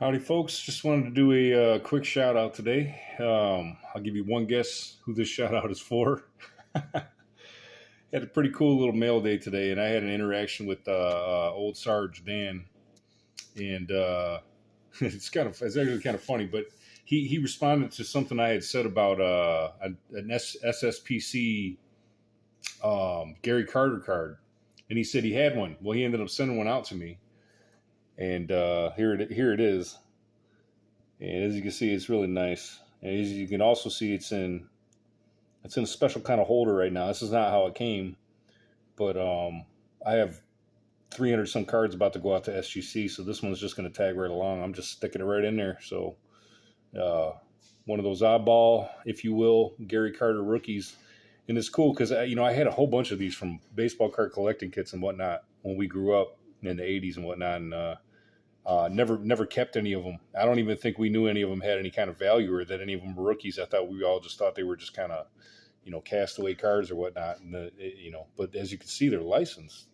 Howdy, folks. Just wanted to do a quick shout out today. I'll give you one guess who this shout out is for. Had a pretty cool little mail day today, and I had an interaction with old Sarge Dan, and it's actually kind of funny, but he responded to something I had said about an SSPC Gary Carter card, and he said he had one. Well, he ended up sending one out to me, and here it is. And as you can see, it's really nice. And as you can also see, it's in a special kind of holder right now. This is not how it came, but I have 300 some cards about to go out to SGC, so this one's just going to tag right along. I'm just sticking it right in there. So uh, one of those oddball, if you will, Gary Carter rookies, and it's cool because I had a whole bunch of these from baseball card collecting kits and whatnot when we grew up in the '80s and whatnot, and never kept any of them. I don't even think we knew any of them had any kind of value or that any of them were rookies. I thought we all just thought they were just kind of, castaway cards or whatnot. And but as you can see, they're licensed.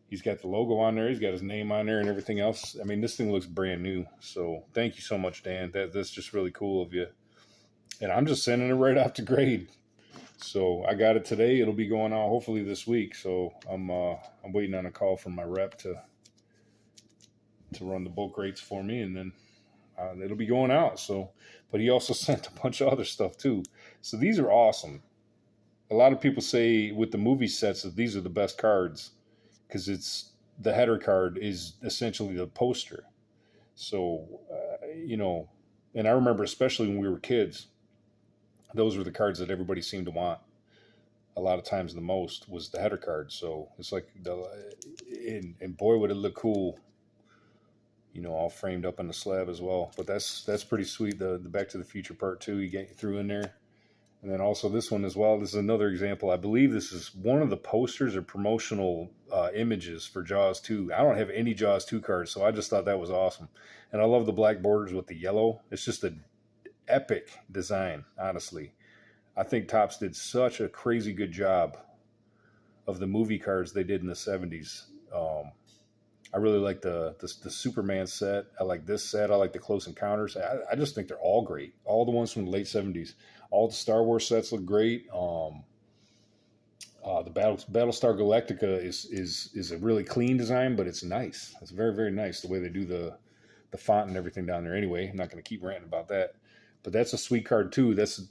He's got the logo on there. He's got his name on there and everything else. I mean, this thing looks brand new. So thank you so much, Dan. That's just really cool of you. And I'm just sending it right off to grade. So I got it today. It'll be going out hopefully this week. So I'm waiting on a call from my rep to run the bulk rates for me, and then it'll be going out. So, but he also sent a bunch of other stuff too. So these are awesome. A lot of people say with the movie sets that these are the best cards because it's the header card is essentially the poster. So, and I remember especially when we were kids, those were the cards that everybody seemed to want. A lot of times, the most was the header card. So it's like and boy, would it look cool, all framed up on the slab as well. But that's pretty sweet. The Back to the Future Part 2 you get through in there, and then also this one as well. This is another example. I believe this is one of the posters or promotional images for Jaws 2. I don't have any Jaws 2 cards, so I just thought that was awesome. And I love the black borders with the yellow. It's just an epic design, honestly. I think Topps did such a crazy good job of the movie cards they did in the 70s. I really like the Superman set. I like this set. I like the Close Encounters. I just think they're all great. All the ones from the late '70s. All the Star Wars sets look great. The Battlestar Galactica is a really clean design, but it's nice. It's very very nice the way they do the font and everything down there. Anyway, I'm not going to keep ranting about that. But that's a sweet card too. That's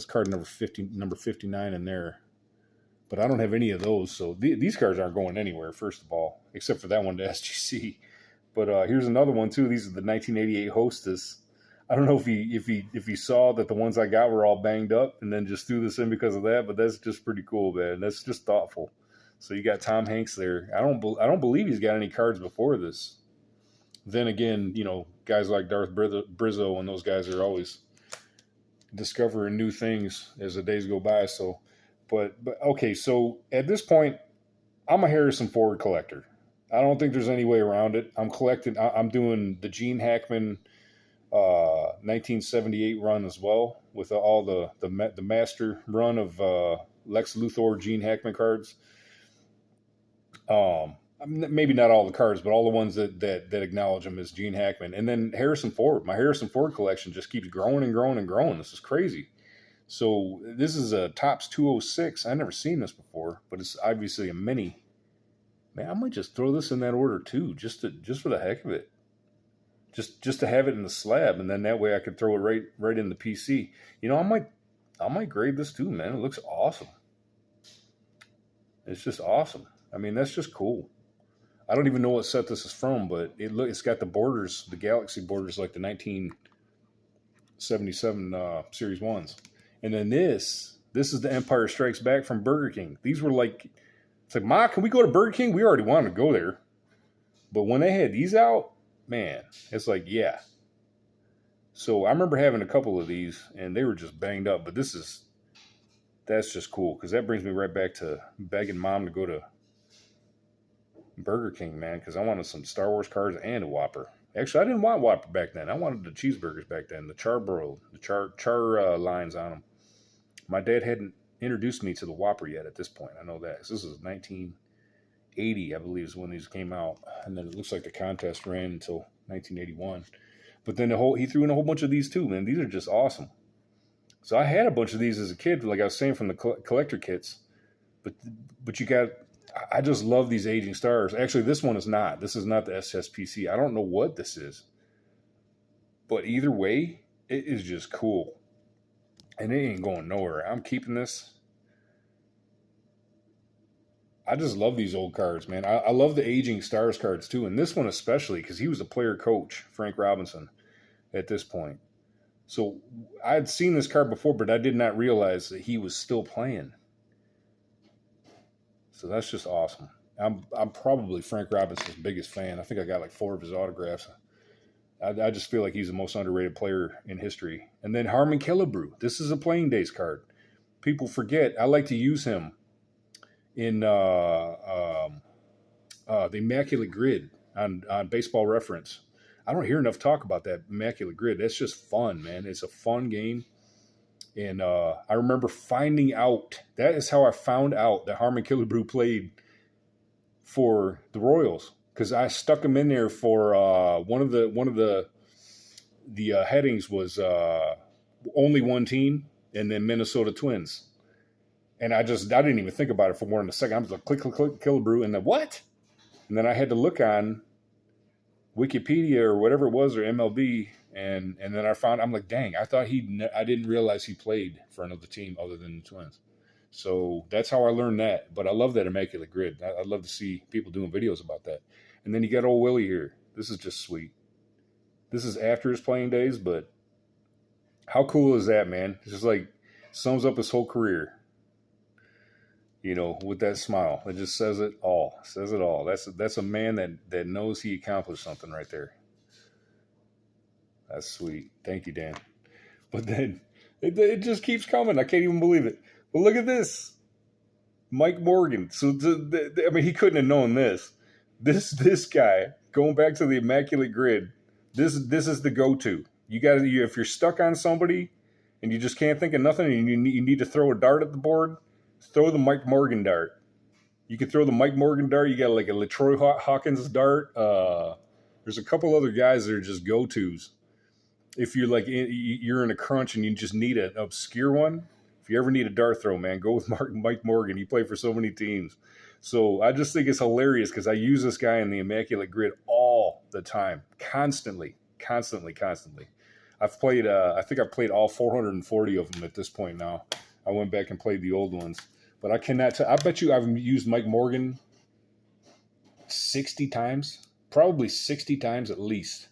card number 50, number 59 in there. But I don't have any of those, so these cards aren't going anywhere. First of all, except for that one to SGC. But here's another one too. These are the 1988 Hostess. I don't know if he saw that the ones I got were all banged up and then just threw this in because of that. But that's just pretty cool, man. That's just thoughtful. So you got Tom Hanks there. I don't believe he's got any cards before this. Then again, guys like Darth Brizzo and those guys are always discovering new things as the days go by. So. But okay, so at this point, I'm a Harrison Ford collector. I don't think there's any way around it. I'm collecting. I'm doing the Gene Hackman 1978 run as well with all the master run of Lex Luthor Gene Hackman cards. Maybe not all the cards, but all the ones that acknowledge him as Gene Hackman. And then Harrison Ford. My Harrison Ford collection just keeps growing and growing and growing. This is crazy. So this is a Topps 206. I've never seen this before, but it's obviously a mini. Man, I might just throw this in that order too, just for the heck of it. Just to have it in the slab, and then that way I could throw it right in the PC. I might grade this too, man. It looks awesome. It's just awesome. I mean, that's just cool. I don't even know what set this is from, but it's got the borders, the Galaxy borders, like the 1977 Series 1s. And then this is the Empire Strikes Back from Burger King. These were it's like, Ma, can we go to Burger King? We already wanted to go there. But when they had these out, man, it's like, yeah. So I remember having a couple of these, and they were just banged up. But that's just cool, because that brings me right back to begging Mom to go to Burger King, man, because I wanted some Star Wars cards and a Whopper. Actually, I didn't want Whopper back then. I wanted the cheeseburgers back then, the charbroiled, the char lines on them. My dad hadn't introduced me to the Whopper yet at this point. I know that. So this is 1980, I believe, is when these came out. And then it looks like the contest ran until 1981. But then he threw in a whole bunch of these too, man. These are just awesome. So I had a bunch of these as a kid, like I was saying, from the collector kits. But you got, I just love these aging stars. Actually, this one is not. This is not the SSPC. I don't know what this is. But either way, it is just cool. And it ain't going nowhere. I'm keeping this. I just love these old cards, man. I love the aging stars cards too. And this one especially, because he was a player coach, Frank Robinson, at this point. So I had seen this card before, but I did not realize that he was still playing. So that's just awesome. I'm probably Frank Robinson's biggest fan. I think I got like 4 of his autographs. I just feel like he's the most underrated player in history. And then Harmon Killebrew. This is a playing days card. People forget. I like to use him in the Immaculate Grid on Baseball Reference. I don't hear enough talk about that Immaculate Grid. That's just fun, man. It's a fun game. And I remember finding out, that is how I found out that Harmon Killebrew played for the Royals, because I stuck him in there for one of the headings was only one team, and then Minnesota Twins. And I didn't even think about it for more than a second. I was like, click, Killebrew, and then what? And then I had to look on Wikipedia or whatever it was, or MLB, and then I'm like, dang, I didn't realize he played for another team other than the Twins. So that's how I learned that. But I love that Immaculate Grid. I'd love to see people doing videos about that. And then you got old Willie here. This is just sweet. This is after his playing days, but how cool is that, man? It's just like sums up his whole career. You know, with that smile. It just says it all. Says it all. That's a man that knows he accomplished something right there. That's sweet. Thank you, Dan. But then it just keeps coming. I can't even believe it. But look at this. Mike Morgan. So, he couldn't have known this. This guy, going back to the Immaculate Grid, this is the go-to. If you're stuck on somebody and you just can't think of nothing and you need to throw a dart at the board, throw the Mike Morgan dart. You can throw the Mike Morgan dart. You got like a LaTroy Hawkins dart. There's a couple other guys that are just go-tos. If you're you're in a crunch and you just need an obscure one, if you ever need a dart throw, man, go with Mike Morgan. He played for so many teams. So I just think it's hilarious because I use this guy in the Immaculate Grid all the time, constantly. I've played, I think I've played all 440 of them at this point now. I went back and played the old ones. But I cannot I bet you I've used Mike Morgan 60 times, probably 60 times at least.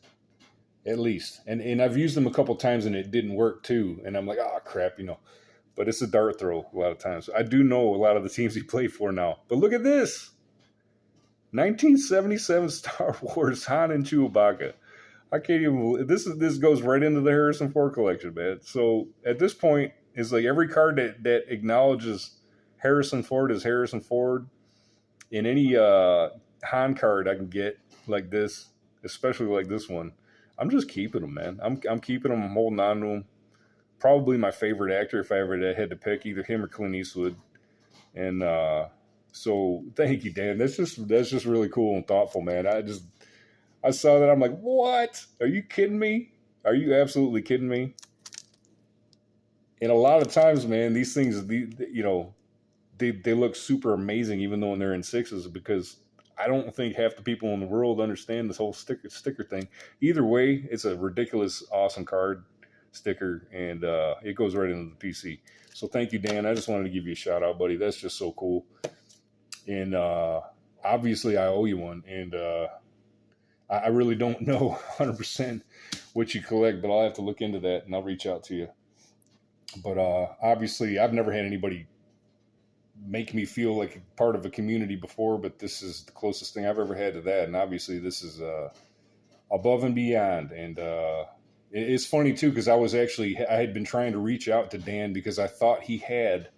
And I've used them a couple times and it didn't work too. And I'm like, oh, crap, But it's a dart throw a lot of times. I do know a lot of the teams he played for now. But look at this. 1977 Star Wars Han and Chewbacca. I can't even. This goes right into the Harrison Ford collection, man. So at this point, it's like every card that acknowledges Harrison Ford as Harrison Ford in any Han card I can get like this, especially like this one. I'm just keeping them, man. I'm keeping them. I'm holding on to them. Probably my favorite actor if I ever had to pick, either him or Clint Eastwood. And so thank you, Dan. That's just really cool and thoughtful, man. I saw that. I'm like, what? Are you kidding me? Are you absolutely kidding me? And a lot of times, man, these things, they look super amazing, even though when they're in sixes, because I don't think half the people in the world understand this whole sticker thing. Either way, it's a ridiculous, awesome card sticker, and it goes right into the PC. So thank you, Dan. I just wanted to give you a shout out, buddy. That's just so cool. And obviously I owe you one, and I really don't know 100% what you collect, but I'll have to look into that and I'll reach out to you. But obviously I've never had anybody make me feel like a part of a community before, but this is the closest thing I've ever had to that. And obviously this is above and beyond. And it's funny too, because I had been trying to reach out to Dan because I thought he had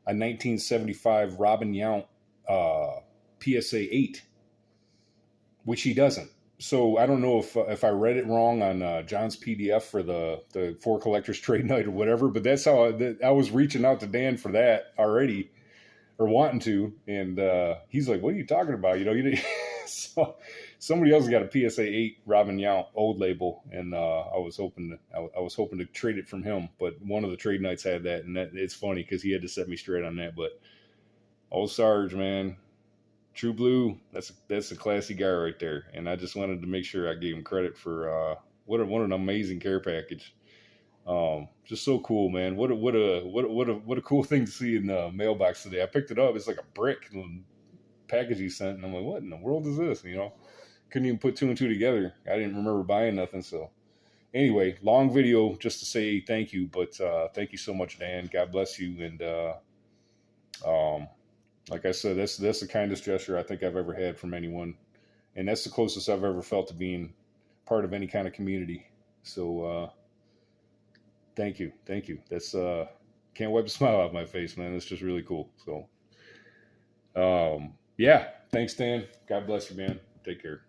a 1975 Robin Yount PSA 8, which he doesn't. So I don't know if I read it wrong on John's PDF for the For Collectors Trade Night or whatever, but that's how I was reaching out to Dan for that already, or wanting to, and he's like, "What are you talking about?" somebody else got a PSA 8 Robin Yount old label, and I was hoping to trade it from him, but one of the trade nights had that, and it's funny because he had to set me straight on that. But old Sarge, man, True Blue, that's a classy guy right there, and I just wanted to make sure I gave him credit for what an amazing care package. Just so cool, man. What a cool thing to see in the mailbox today. I picked it up. It's like a brick package he sent, and I'm like, what in the world is this? Couldn't even put two and two together. I didn't remember buying nothing. So anyway, long video just to say thank you, but thank you so much, Dan. God bless you. And like I said, that's the kindest gesture I think I've ever had from anyone, and that's the closest I've ever felt to being part of any kind of community. So thank you. That's can't wipe a smile off my face, man. That's just really cool. So yeah, thanks, Dan. God bless you, man. Take care.